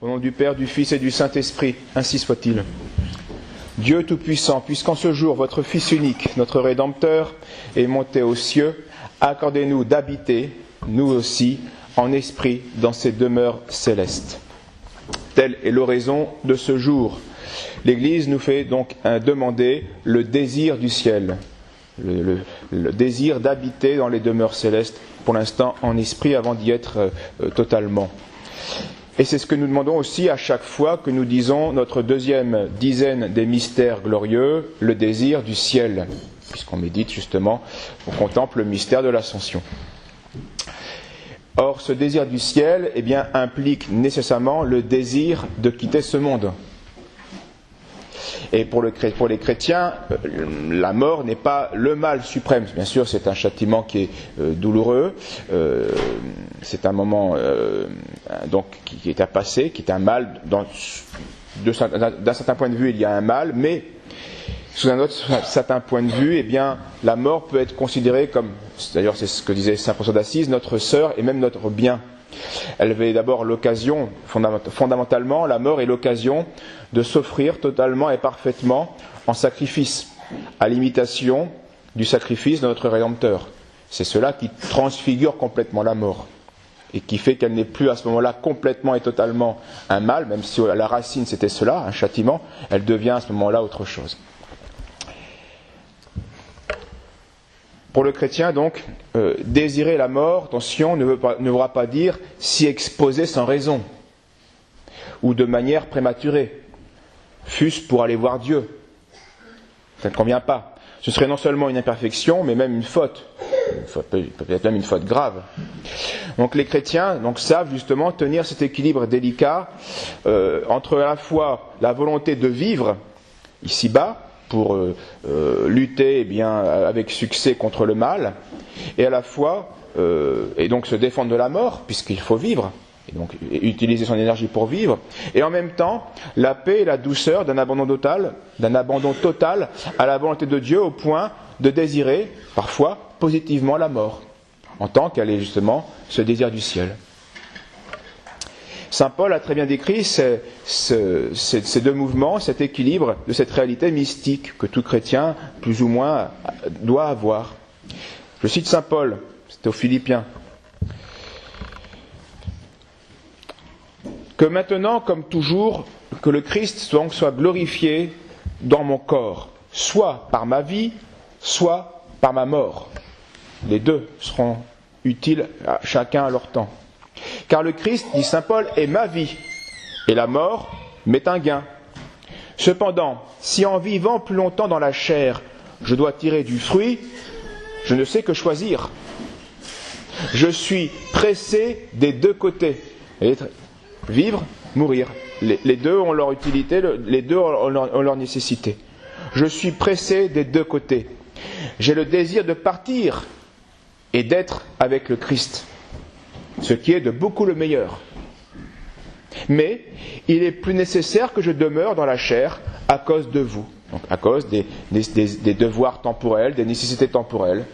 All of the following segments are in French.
Au nom du Père, du Fils et du Saint-Esprit, ainsi soit-il. Dieu Tout-Puissant, puisqu'en ce jour votre Fils unique, notre Rédempteur, est monté aux cieux, accordez-nous d'habiter, nous aussi, en esprit, dans ces demeures célestes. Telle est l'oraison de ce jour. L'Église nous fait donc demander le désir du ciel, le désir d'habiter dans les demeures célestes, pour l'instant en esprit, avant d'y être totalement. Et c'est ce que nous demandons aussi à chaque fois que nous disons notre deuxième dizaine des mystères glorieux, le désir du ciel, puisqu'on médite justement, on contemple le mystère de l'Ascension. Or, ce désir du ciel, implique nécessairement le désir de quitter ce monde. Et pour les chrétiens, la mort n'est pas le mal suprême. Bien sûr, c'est un châtiment qui est douloureux. C'est un moment qui est à passer, qui est un mal. D'un certain point de vue, il y a un mal, mais sous un autre certain point de vue, la mort peut être considérée comme, d'ailleurs c'est ce que disait saint François d'Assise, notre sœur et même notre bien. Elle avait d'abord l'occasion, fondamentalement, la mort est l'occasion de s'offrir totalement et parfaitement en sacrifice, à l'imitation du sacrifice de notre Rédempteur. C'est cela qui transfigure complètement la mort et qui fait qu'elle n'est plus à ce moment-là complètement et totalement un mal, même si à la racine c'était cela, un châtiment, elle devient à ce moment-là autre chose. Pour le chrétien, donc, désirer la mort, attention, ne voudra pas dire s'y exposer sans raison, ou de manière prématurée, fût-ce pour aller voir Dieu. Ça ne convient pas. Ce serait non seulement une imperfection, mais même une faute. Peut-être même une faute grave. Donc les chrétiens savent justement tenir cet équilibre délicat entre à la fois la volonté de vivre ici-bas, pour lutter avec succès contre le mal, et à la fois et donc se défendre de la mort, puisqu'il faut vivre, et donc utiliser son énergie pour vivre, et en même temps la paix et la douceur d'un abandon total à la volonté de Dieu, au point de désirer parfois positivement la mort, en tant qu'elle est justement ce désir du ciel. Saint Paul a très bien décrit ces deux mouvements, cet équilibre de cette réalité mystique que tout chrétien, plus ou moins, doit avoir. Je cite Saint Paul, c'est aux Philippiens. Que maintenant, comme toujours, que le Christ soit glorifié dans mon corps, soit par ma vie, soit par ma mort. Les deux seront utiles à chacun à leur temps. Car le Christ, dit saint Paul, est ma vie, et la mort m'est un gain. Cependant, si en vivant plus longtemps dans la chair, je dois tirer du fruit, je ne sais que choisir. Je suis pressé des deux côtés. Vivre, mourir. Les deux ont leur utilité, les deux ont leur nécessité. Je suis pressé des deux côtés. J'ai le désir de partir et d'être avec le Christ, ce qui est de beaucoup le meilleur. Mais il est plus nécessaire que je demeure dans la chair à cause de vous, donc à cause des devoirs temporels, des nécessités temporelles.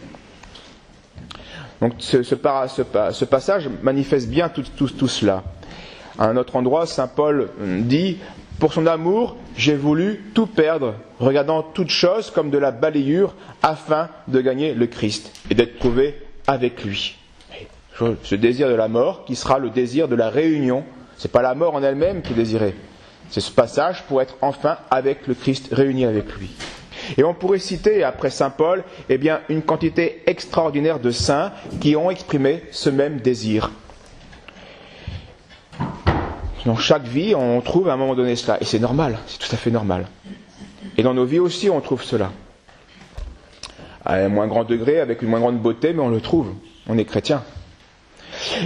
Donc ce passage manifeste bien tout cela. À un autre endroit, saint Paul dit « Pour son amour, j'ai voulu tout perdre, regardant toutes choses comme de la balayure, afin de gagner le Christ et d'être trouvé avec lui. » Ce désir de la mort qui sera le désir de la réunion. Ce n'est pas la mort en elle-même qui est désirée. C'est ce passage pour être enfin avec le Christ, réuni avec lui. Et on pourrait citer, après saint Paul, une quantité extraordinaire de saints qui ont exprimé ce même désir. Dans chaque vie, on trouve à un moment donné cela. Et c'est normal, c'est tout à fait normal. Et dans nos vies aussi, on trouve cela. À un moins grand degré, avec une moins grande beauté, mais on le trouve. On est chrétien.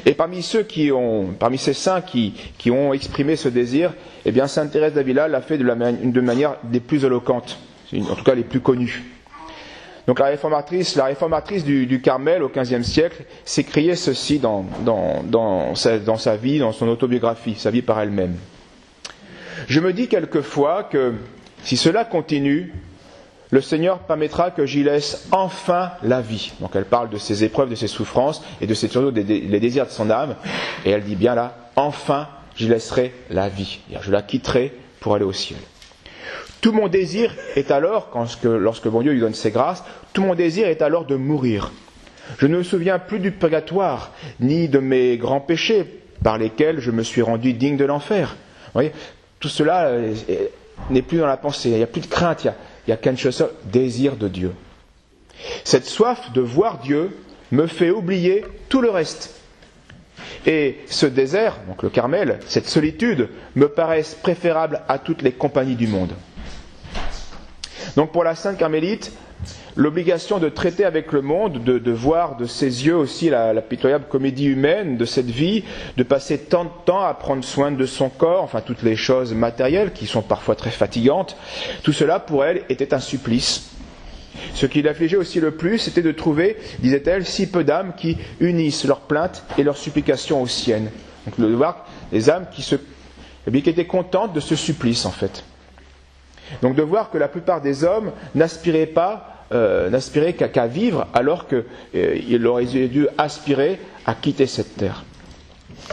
Et parmi ces saints qui ont exprimé ce désir, sainte Thérèse d'Avila l'a fait de manière des plus éloquentes, en tout cas les plus connues. Donc la réformatrice du Carmel au XVe siècle s'écriait ceci dans sa vie, dans son autobiographie, sa vie par elle-même. Je me dis quelquefois que si cela continue, le Seigneur permettra que j'y laisse enfin la vie. Donc elle parle de ses épreuves, de ses souffrances et de ses surtout les désirs de son âme. Et elle dit bien là, enfin j'y laisserai la vie. Je la quitterai pour aller au ciel. Tout mon désir est alors, lorsque bon Dieu lui donne ses grâces, tout mon désir est alors de mourir. Je ne me souviens plus du purgatoire, ni de mes grands péchés par lesquels je me suis rendu digne de l'enfer. Vous voyez, tout cela n'est plus dans la pensée, il n'y a plus de crainte, il y a qu'une chose, désir de Dieu. Cette soif de voir Dieu me fait oublier tout le reste. Et ce désert, donc le Carmel, cette solitude, me paraissent préférables à toutes les compagnies du monde. Donc pour la Sainte Carmélite, l'obligation de traiter avec le monde, de voir de ses yeux aussi la pitoyable comédie humaine de cette vie, de passer tant de temps à prendre soin de son corps, enfin toutes les choses matérielles qui sont parfois très fatigantes, tout cela pour elle était un supplice. Ce qui l'affligeait aussi le plus, c'était de trouver, disait-elle, si peu d'âmes qui unissent leurs plaintes et leurs supplications aux siennes. Donc de voir les âmes qui étaient contentes de ce supplice en fait. Donc de voir que la plupart des hommes n'aspiraient qu'à vivre alors qu'ils auraient dû aspirer à quitter cette terre.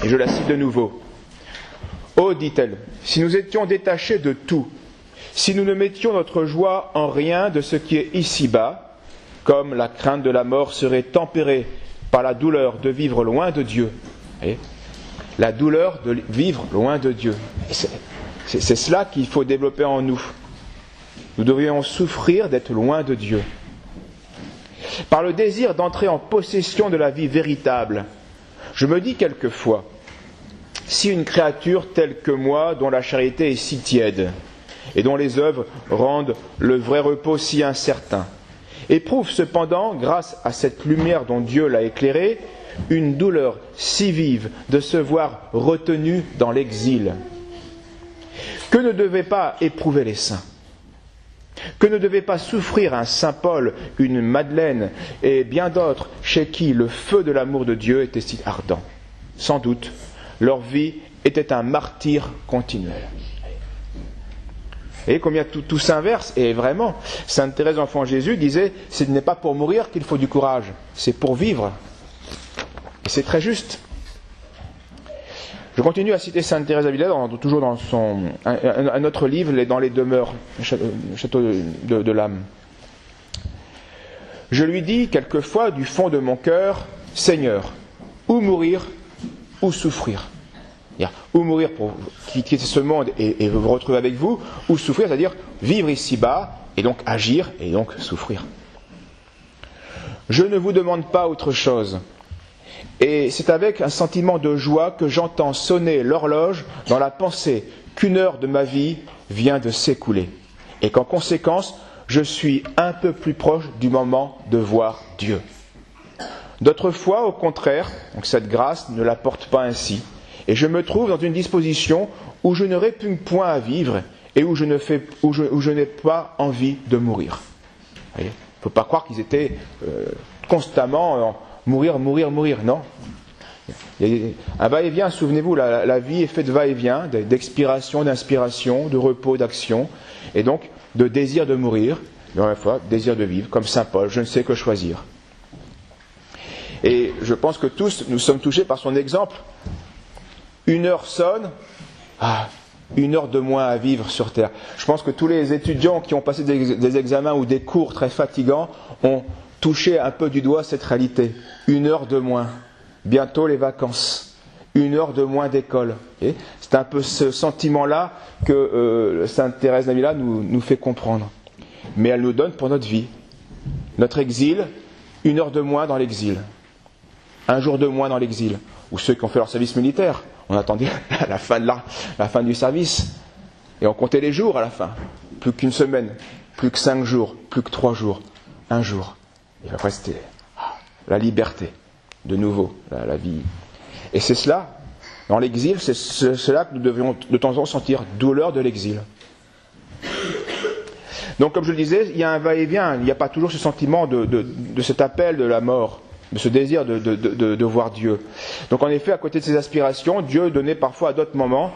Et je la cite de nouveau. « Oh, dit-elle, si nous étions détachés de tout, si nous ne mettions notre joie en rien de ce qui est ici-bas, comme la crainte de la mort serait tempérée par la douleur de vivre loin de Dieu. » La douleur de vivre loin de Dieu. C'est cela qu'il faut développer en nous. Nous devrions souffrir d'être loin de Dieu. Par le désir d'entrer en possession de la vie véritable, je me dis quelquefois, si une créature telle que moi, dont la charité est si tiède, et dont les œuvres rendent le vrai repos si incertain, éprouve cependant, grâce à cette lumière dont Dieu l'a éclairée, une douleur si vive de se voir retenu dans l'exil. Que ne devaient pas éprouver les saints? Que ne devait pas souffrir un saint Paul, une Madeleine et bien d'autres chez qui le feu de l'amour de Dieu était si ardent? Sans doute, leur vie était un martyre continuel. Et combien tout s'inverse, et vraiment, Sainte Thérèse d'Enfant Jésus disait, ce n'est pas pour mourir qu'il faut du courage, c'est pour vivre. Et c'est très juste. Je continue à citer Sainte Thérèse d'Avila, toujours dans un autre livre, dans les demeures, le château de l'âme. Je lui dis quelquefois du fond de mon cœur, Seigneur, ou mourir, ou souffrir. Ou mourir pour quitter ce monde et vous retrouver avec vous, ou souffrir, c'est-à-dire vivre ici-bas, et donc agir, et donc souffrir. Je ne vous demande pas autre chose. Et c'est avec un sentiment de joie que j'entends sonner l'horloge dans la pensée qu'une heure de ma vie vient de s'écouler. Et qu'en conséquence, je suis un peu plus proche du moment de voir Dieu. D'autres fois, au contraire, donc cette grâce ne la porte pas ainsi. Et je me trouve dans une disposition où je ne répugne point à vivre et où je n'ai pas envie de mourir. Il ne faut pas croire qu'ils étaient constamment mourir, non. Il y a un va-et-vient, souvenez-vous, la vie est faite de va-et-vient, d'expiration, d'inspiration, de repos, d'action, et donc de désir de mourir, mais à la fois désir de vivre, comme saint Paul, je ne sais que choisir. Et je pense que tous nous sommes touchés par son exemple. Une heure sonne, une heure de moins à vivre sur Terre. Je pense que tous les étudiants qui ont passé des examens ou des cours très fatigants ont touché un peu du doigt cette réalité. Une heure de moins. Bientôt les vacances. Une heure de moins d'école. Et c'est un peu ce sentiment-là que Sainte Thérèse d'Avila nous fait comprendre. Mais elle nous donne pour notre vie. Notre exil, une heure de moins dans l'exil. Un jour de moins dans l'exil. Ou ceux qui ont fait leur service militaire. On attendait la fin du service. Et on comptait les jours à la fin. Plus qu'une semaine, plus que 5 jours, plus que 3 jours, un jour. Et après c'était la liberté, de nouveau, la vie. Et c'est cela, dans l'exil, c'est cela que nous devrions de temps en temps sentir, douleur de l'exil. Donc comme je le disais, il y a un va-et-vient, il n'y a pas toujours ce sentiment de cet appel de la mort, de ce désir de voir Dieu. Donc en effet, à côté de ces aspirations, Dieu donnait parfois à d'autres moments,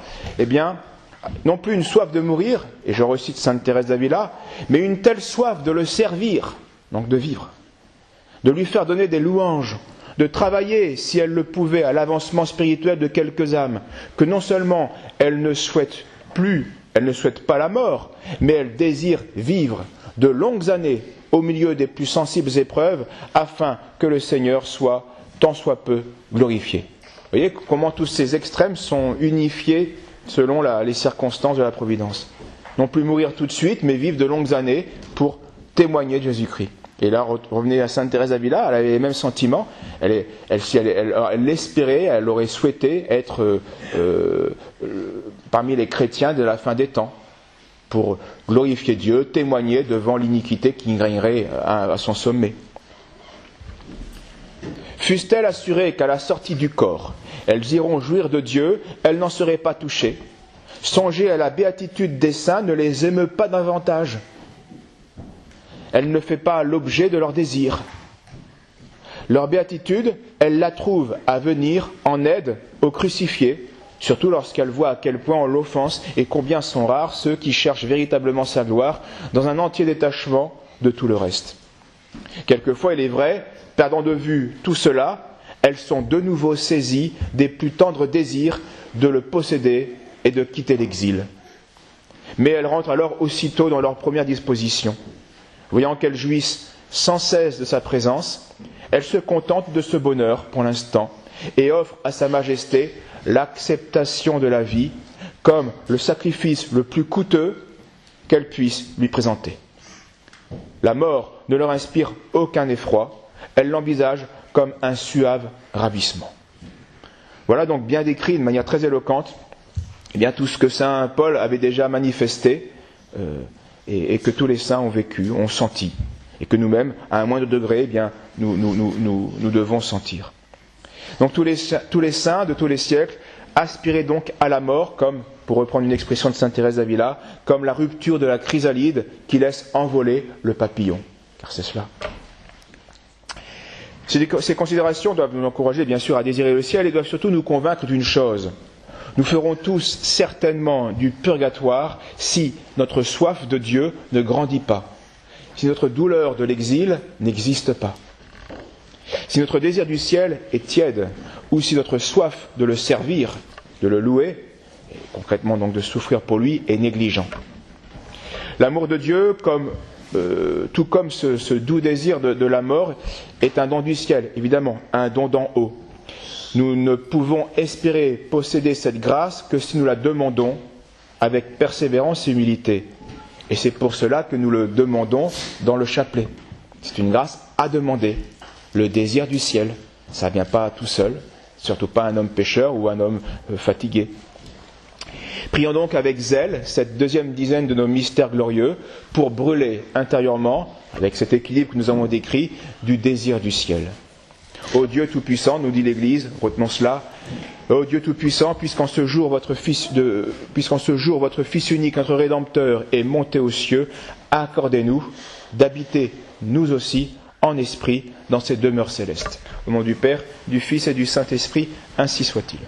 non plus une soif de mourir, et je recite Sainte Thérèse d'Avila, mais une telle soif de le servir, donc de vivre, de lui faire donner des louanges, de travailler, si elle le pouvait, à l'avancement spirituel de quelques âmes, que non seulement elle ne souhaite pas la mort, mais elle désire vivre de longues années au milieu des plus sensibles épreuves, afin que le Seigneur soit, tant soit peu, glorifié. Vous voyez comment tous ces extrêmes sont unifiés selon les circonstances de la providence. Non plus mourir tout de suite, mais vivre de longues années pour témoigner de Jésus-Christ. Et là, revenez à Sainte Thérèse d'Avila, elle avait les mêmes sentiments. Elle l'espérait, elle aurait souhaité être parmi les chrétiens de la fin des temps, pour glorifier Dieu, témoigner devant l'iniquité qui régnerait à son sommet. Fussent-elles assurées qu'à la sortie du corps, elles iront jouir de Dieu, elles n'en seraient pas touchées. Songer à la béatitude des saints ne les émeut pas davantage. Elle ne fait pas l'objet de leur désir. Leur béatitude, elles la trouvent à venir en aide aux crucifiés, surtout lorsqu'elles voient à quel point on l'offense et combien sont rares ceux qui cherchent véritablement sa gloire dans un entier détachement de tout le reste. Quelquefois, il est vrai, perdant de vue tout cela, elles sont de nouveau saisies des plus tendres désirs de le posséder et de quitter l'exil. Mais elles rentrent alors aussitôt dans leur première disposition. Voyant qu'elles jouissent sans cesse de sa présence, elles se contentent de ce bonheur pour l'instant et offrent à Sa Majesté l'acceptation de la vie comme le sacrifice le plus coûteux qu'elles puissent lui présenter. La mort ne leur inspire aucun effroi, elles l'envisagent comme un suave ravissement. Voilà donc bien décrit de manière très éloquente tout ce que saint Paul avait déjà manifesté et que tous les saints ont vécu, ont senti, et que nous-mêmes, à un moindre degré, nous devons sentir. Donc tous les saints de tous les siècles aspiraient donc à la mort, comme, pour reprendre une expression de sainte Thérèse d'Avila, comme la rupture de la chrysalide qui laisse envoler le papillon. Car c'est cela. Ces considérations doivent nous encourager, bien sûr, à désirer le ciel et doivent surtout nous convaincre d'une chose. Nous ferons tous certainement du purgatoire si notre soif de Dieu ne grandit pas, si notre douleur de l'exil n'existe pas, si notre désir du ciel est tiède, ou si notre soif de le servir, de le louer, et concrètement donc de souffrir pour lui, est négligent. L'amour de Dieu, tout comme ce doux désir de la mort, est un don du ciel, évidemment, un don d'en haut. Nous ne pouvons espérer posséder cette grâce que si nous la demandons avec persévérance et humilité. Et c'est pour cela que nous le demandons dans le chapelet. C'est une grâce à demander. Le désir du ciel, ça ne vient pas tout seul, surtout pas un homme pécheur ou un homme fatigué. Prions donc avec zèle cette deuxième dizaine de nos mystères glorieux pour brûler intérieurement, avec cet équilibre que nous avons décrit, du désir du ciel. Ô Dieu Tout-Puissant, nous dit l'Église, retenons cela, ô Dieu Tout-Puissant, puisqu'en ce jour votre Fils unique, notre Rédempteur, est monté aux cieux, accordez-nous d'habiter, nous aussi, en esprit, dans ces demeures célestes. Au nom du Père, du Fils et du Saint-Esprit, ainsi soit-il.